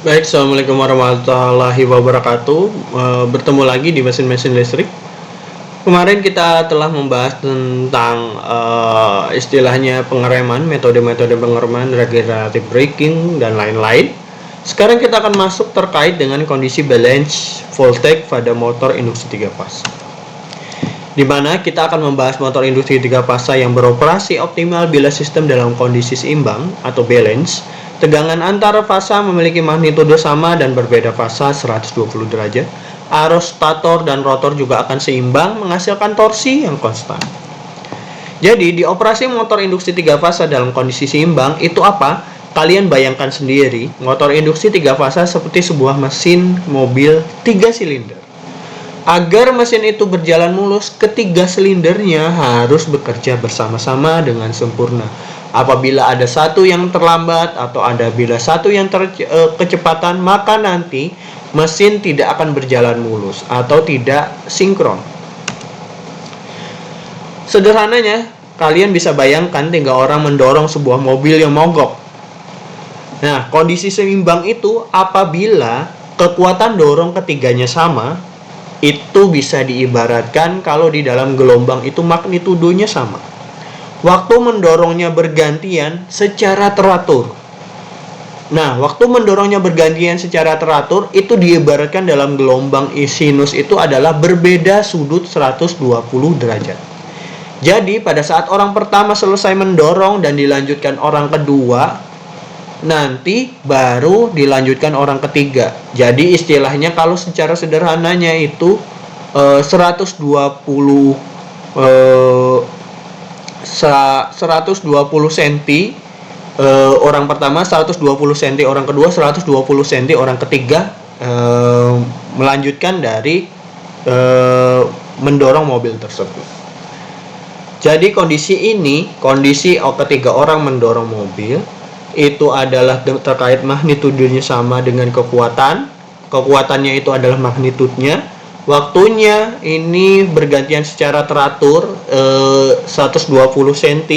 Baik, Assalamualaikum warahmatullahi wabarakatuh. Bertemu lagi di mesin-mesin listrik. Kemarin kita telah membahas tentang istilahnya pengereman, metode-metode pengereman, regenerative braking, dan lain-lain. Sekarang kita akan masuk terkait dengan kondisi balance voltage pada motor industri 3 fasa. Di mana kita akan membahas motor industri 3 fasa yang beroperasi optimal bila sistem dalam kondisi seimbang atau balance. Tegangan antara fasa memiliki magnitudo sama dan berbeda fasa 120 derajat. Arus stator dan rotor juga akan seimbang menghasilkan torsi yang konstan. Jadi di operasi motor industri 3 fasa dalam kondisi seimbang itu apa? Kalian bayangkan sendiri, motor industri 3 fasa seperti sebuah mesin mobil 3 silinder. Agar mesin itu berjalan mulus, ketiga silindernya harus bekerja bersama-sama dengan sempurna. Apabila ada satu yang terlambat atau bila satu yang kecepatan, maka nanti mesin tidak akan berjalan mulus atau tidak sinkron. Sederhananya, kalian bisa bayangkan 3 orang mendorong sebuah mobil yang mogok. Nah, kondisi seimbang itu apabila kekuatan dorong ketiganya sama, itu bisa diibaratkan kalau di dalam gelombang itu magnitudonya sama. Waktu mendorongnya bergantian secara teratur. Nah, waktu mendorongnya bergantian secara teratur itu diibaratkan dalam gelombang sinus itu adalah berbeda sudut 120 derajat. Jadi, pada saat orang pertama selesai mendorong dan dilanjutkan orang kedua, nanti baru dilanjutkan orang ketiga. Jadi, istilahnya kalau secara sederhananya itu 120 cm orang pertama, 120 cm orang kedua, 120 cm orang ketiga, melanjutkan dari mendorong mobil tersebut. Jadi kondisi ketiga orang mendorong mobil itu adalah terkait magnitudenya sama dengan kekuatannya itu adalah magnitudenya. Waktunya ini bergantian secara teratur 120 cm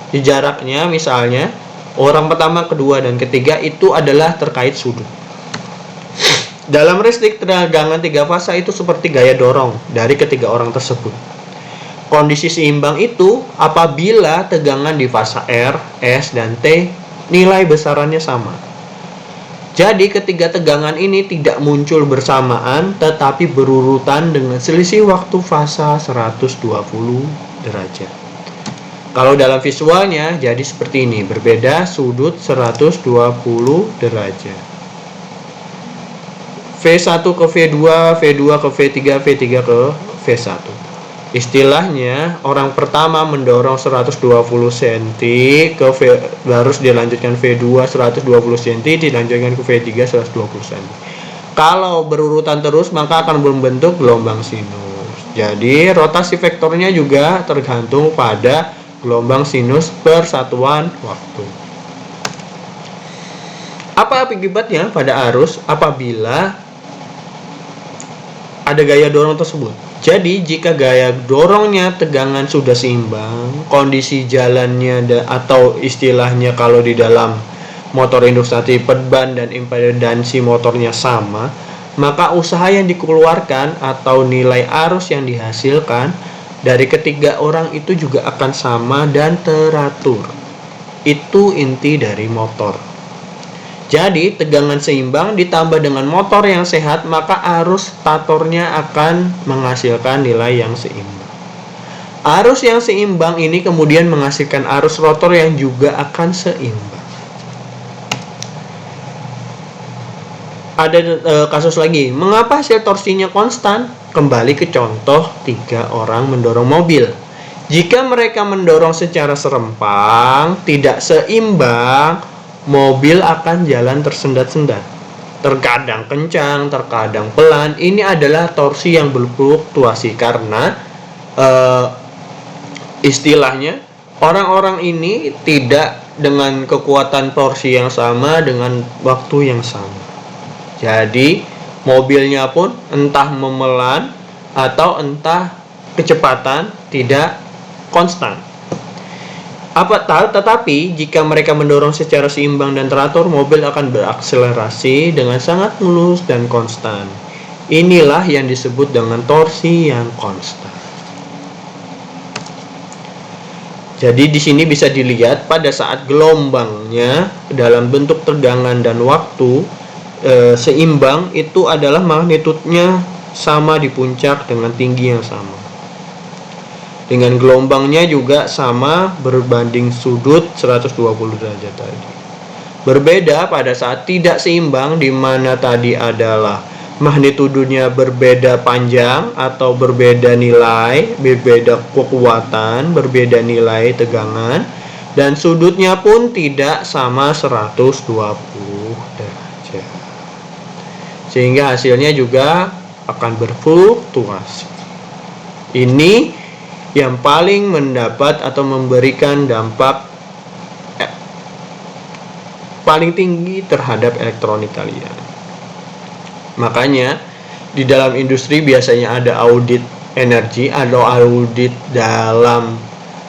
di jaraknya, misalnya orang pertama, kedua, dan ketiga itu adalah terkait sudut. Dalam listrik, tegangan 3 fasa itu seperti gaya dorong dari ketiga orang tersebut. Kondisi seimbang itu apabila tegangan di fasa R, S, dan T nilai besarannya sama. Jadi ketiga tegangan ini tidak muncul bersamaan tetapi berurutan dengan selisih waktu fasa 120 derajat. Kalau dalam visualnya jadi seperti ini, berbeda sudut 120 derajat. V1 ke V2, V2 ke V3, V3 ke V1. Istilahnya orang pertama mendorong 120 cm ke harus dilanjutkan V2 120 cm, dilanjutkan ke V3 120 cm. Kalau berurutan terus maka akan membentuk gelombang sinus. Jadi rotasi vektornya juga tergantung pada gelombang sinus persatuan waktu. Apa akibatnya pada arus apabila ada gaya dorong tersebut? Jadi jika gaya dorongnya tegangan sudah seimbang, kondisi jalannya atau istilahnya kalau di dalam motor industri ban dan impedansi motornya sama, maka usaha yang dikeluarkan atau nilai arus yang dihasilkan dari ketiga orang itu juga akan sama dan teratur. Itu inti dari motor. Jadi tegangan seimbang ditambah dengan motor yang sehat, maka arus statornya akan menghasilkan nilai yang seimbang. Arus yang seimbang ini kemudian menghasilkan arus rotor yang juga akan seimbang. Ada kasus lagi, mengapa hasil torsinya konstan? Kembali ke contoh 3 orang mendorong mobil. Jika mereka mendorong secara serempang, tidak seimbang, mobil akan jalan tersendat-sendat. Terkadang kencang, terkadang pelan. Ini adalah torsi yang berfluktuasi karena istilahnya orang-orang ini tidak dengan kekuatan torsi yang sama dengan waktu yang sama. Jadi mobilnya pun entah memelan atau entah kecepatan tidak konstan. Tetapi jika mereka mendorong secara seimbang dan teratur, mobil akan berakselerasi dengan sangat mulus dan konstan. Inilah yang disebut dengan torsi yang konstan. Jadi di sini bisa dilihat pada saat gelombangnya dalam bentuk tegangan dan waktu seimbang, itu adalah magnitudenya sama di puncak dengan tinggi yang sama. Dengan gelombangnya juga sama berbanding sudut 120 derajat tadi. Berbeda pada saat tidak seimbang, di mana tadi adalah magnitudenya berbeda panjang atau berbeda nilai, berbeda kekuatan, berbeda nilai tegangan, dan sudutnya pun tidak sama 120 derajat. Sehingga hasilnya juga akan berfluktuasi. Ini yang paling mendapat atau memberikan dampak paling tinggi terhadap elektronik kalian. Makanya di dalam industri biasanya ada audit energi atau audit dalam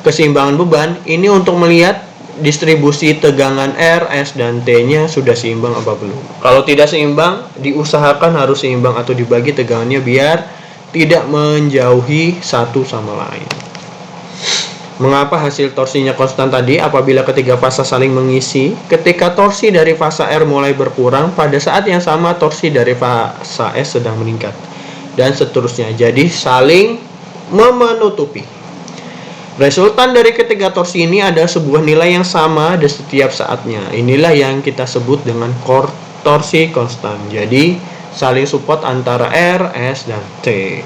keseimbangan beban. Ini untuk melihat distribusi tegangan R, S, dan T-nya sudah seimbang apa belum. Kalau tidak seimbang, diusahakan harus seimbang atau dibagi tegangannya biar tidak menjauhi satu sama lain. Mengapa hasil torsinya konstan tadi? Apabila ketiga fasa saling mengisi, ketika torsi dari fasa R mulai berkurang, pada saat yang sama torsi dari fasa S sedang meningkat, dan seterusnya. Jadi saling menutupi. Resultan dari ketiga torsi ini ada sebuah nilai yang sama di setiap saatnya. Inilah yang kita sebut dengan torsi konstan. Jadi saling support antara R, S, dan T.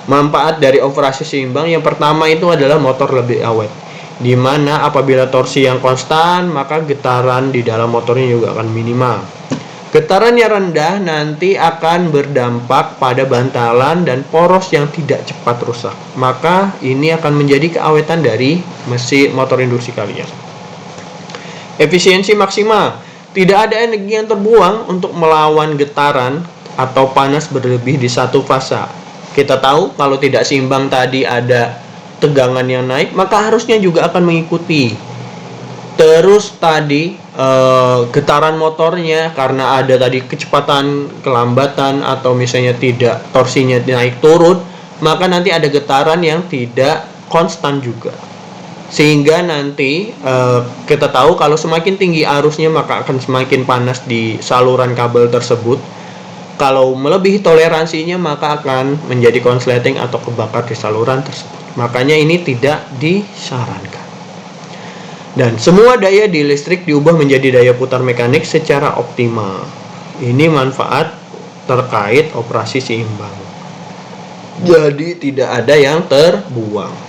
Manfaat dari operasi seimbang yang pertama itu adalah motor lebih awet. Di mana apabila torsi yang konstan, maka getaran di dalam motornya juga akan minimal. Getaran yang rendah nanti akan berdampak pada bantalan dan poros yang tidak cepat rusak. Maka ini akan menjadi keawetan dari mesin motor induksi kalian. Efisiensi maksimal. Tidak ada energi yang terbuang untuk melawan getaran atau panas berlebih di satu fasa. Kita tahu kalau tidak seimbang tadi ada tegangan yang naik, maka harusnya juga akan mengikuti. Terus tadi getaran motornya karena ada tadi kecepatan, kelambatan, atau misalnya tidak torsinya naik turun, maka nanti ada getaran yang tidak konstan juga. Sehingga nanti kita tahu kalau semakin tinggi arusnya maka akan semakin panas di saluran kabel tersebut. Kalau melebihi toleransinya maka akan menjadi konsleting atau kebakar di saluran tersebut. Makanya ini tidak disarankan. Dan semua daya di listrik diubah menjadi daya putar mekanik secara optimal. Ini manfaat terkait operasi seimbang. Jadi tidak ada yang terbuang.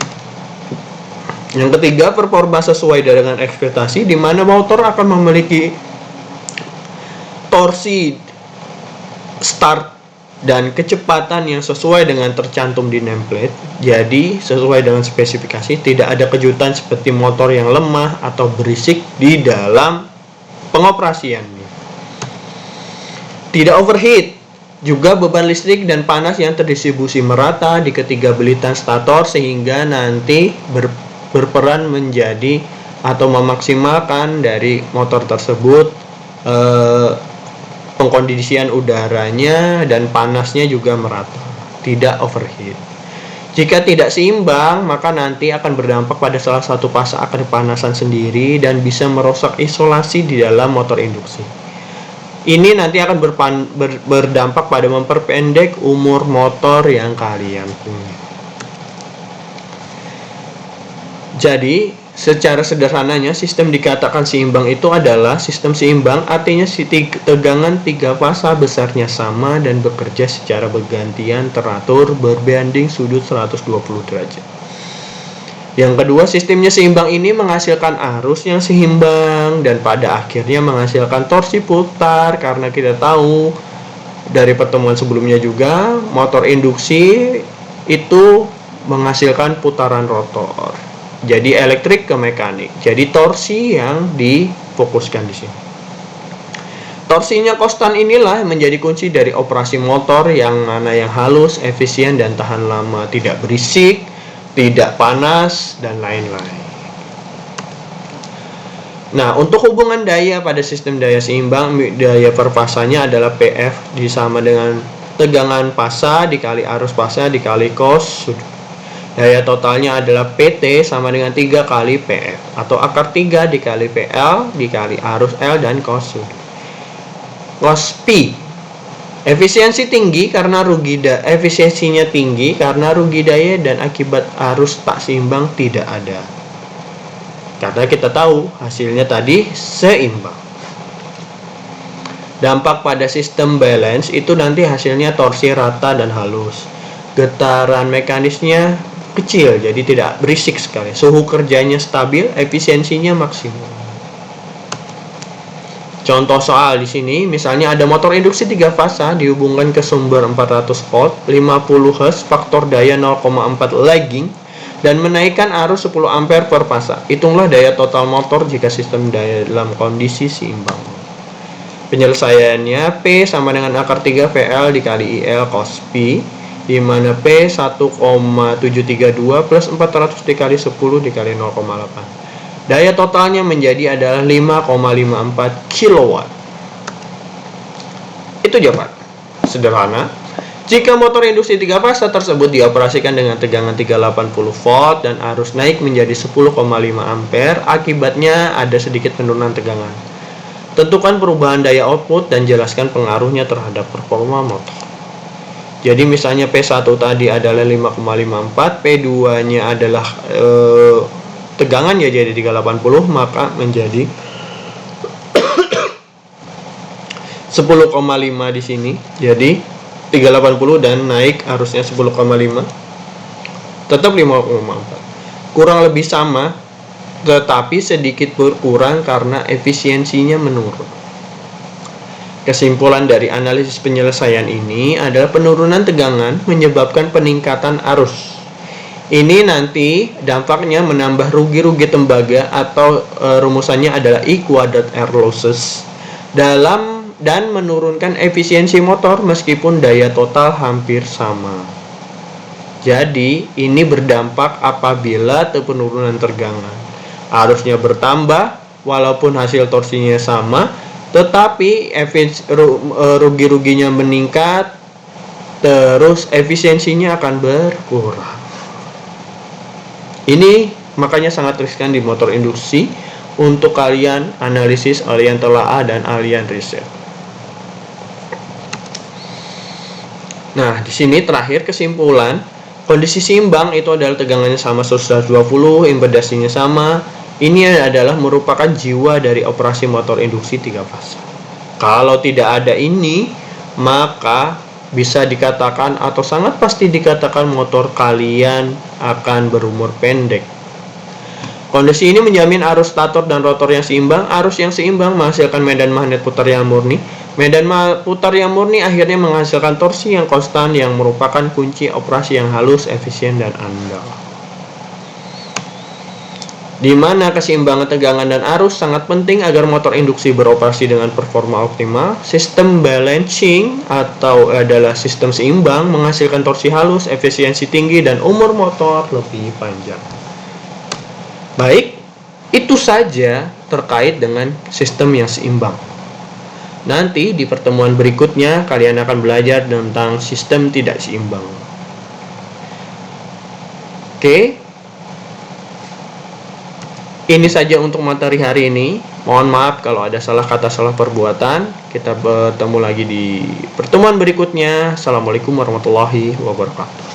Yang ketiga, performa sesuai dengan ekspektasi, di mana motor akan memiliki torsi start dan kecepatan yang sesuai dengan tercantum di nameplate. Jadi sesuai dengan spesifikasi, tidak ada kejutan seperti motor yang lemah atau berisik di dalam pengoperasiannya. Tidak overheat. Juga beban listrik dan panas yang terdistribusi merata di ketiga belitan stator sehingga nanti berperan menjadi atau memaksimalkan dari motor tersebut pengkondisian udaranya dan panasnya juga merata, tidak overheat. Jika tidak seimbang, maka nanti akan berdampak pada salah satu fasa akan kepanasan sendiri dan bisa merusak isolasi di dalam motor induksi. Ini nanti akan berdampak pada memperpendek umur motor yang kalian punya. Jadi secara sederhananya, sistem dikatakan seimbang itu adalah sistem seimbang, artinya tegangan tiga fasa besarnya sama dan bekerja secara bergantian teratur berbanding sudut 120 derajat. Yang kedua, sistemnya seimbang ini menghasilkan arus yang seimbang dan pada akhirnya menghasilkan torsi putar, karena kita tahu dari pertemuan sebelumnya juga motor induksi itu menghasilkan putaran rotor. Jadi elektrik ke mekanik. Jadi torsi yang difokuskan di sini. Torsinya konstan inilah menjadi kunci dari operasi motor, yang mana yang halus, efisien, dan tahan lama, tidak berisik, tidak panas, dan lain-lain. Nah, untuk hubungan daya pada sistem daya seimbang, daya per fasanya adalah PF disama dengan tegangan fasa dikali arus fasa dikali cos sudut. Daya totalnya adalah PT sama dengan 3 kali PF atau akar 3 dikali PL dikali arus L dan cos sudut. Cos P. Efisiensinya tinggi karena rugi daya dan akibat arus tak seimbang tidak ada. Karena kita tahu hasilnya tadi seimbang. Dampak pada sistem balance itu nanti hasilnya torsi rata dan halus. Getaran mekanisnya kecil, jadi tidak berisik sekali. Suhu kerjanya stabil, efisiensinya maksimum. Contoh soal di sini, misalnya ada motor induksi 3 fasa dihubungkan ke sumber 400 volt, 50 Hz, faktor daya 0,4 lagging, dan menaikkan arus 10 ampere per fasa. Hitunglah daya total motor jika sistem daya dalam kondisi seimbang. Penyelesaiannya P sama dengan akar 3 VL dikali IL cos P, di mana P 1,732 plus 400 dikali 10 dikali 0,8. Daya totalnya menjadi adalah 5,54 kW. Itu jawaban. Sederhana. Jika motor induksi 3 fasa tersebut dioperasikan dengan tegangan 380 volt dan arus naik menjadi 10,5 ampere, akibatnya ada sedikit penurunan tegangan. Tentukan perubahan daya output dan jelaskan pengaruhnya terhadap performa motor. Jadi misalnya P1 tadi adalah 5,54, P2-nya adalah tegangan ya jadi 380, maka menjadi 10,5 di sini. Jadi 380 dan naik arusnya 10,5, tetap 5,4. Kurang lebih sama, tetapi sedikit berkurang karena efisiensinya menurun. Kesimpulan dari analisis penyelesaian ini adalah penurunan tegangan menyebabkan peningkatan arus. Ini nanti dampaknya menambah rugi-rugi tembaga atau rumusannya adalah E kuadrat R losses dan menurunkan efisiensi motor meskipun daya total hampir sama. Jadi ini berdampak apabila penurunan tegangan. Arusnya bertambah walaupun hasil torsinya sama, tetapi rugi-ruginya meningkat, terus efisiensinya akan berkurang. Ini makanya sangat riskan di motor induksi untuk kalian analisis, kalian telaah dan kalian riset. Nah, di sini terakhir kesimpulan, kondisi seimbang itu adalah tegangannya sama 120, impedasinya sama. Ini adalah merupakan jiwa dari operasi motor induksi 3 fasa. Kalau tidak ada ini, maka bisa dikatakan atau sangat pasti dikatakan motor kalian akan berumur pendek. Kondisi ini menjamin arus stator dan rotor yang seimbang. Arus yang seimbang menghasilkan medan magnet putar yang murni. Medan putar yang murni akhirnya menghasilkan torsi yang konstan yang merupakan kunci operasi yang halus, efisien, dan andal. Di mana keseimbangan tegangan dan arus sangat penting agar motor induksi beroperasi dengan performa optimal. Sistem balancing atau adalah sistem seimbang menghasilkan torsi halus, efisiensi tinggi, dan umur motor lebih panjang. Baik, itu saja terkait dengan sistem yang seimbang. Nanti di pertemuan berikutnya kalian akan belajar tentang sistem tidak seimbang. Oke. Ini saja untuk materi hari ini. Mohon maaf kalau ada salah kata, salah perbuatan. Kita bertemu lagi di pertemuan berikutnya. Assalamualaikum warahmatullahi wabarakatuh.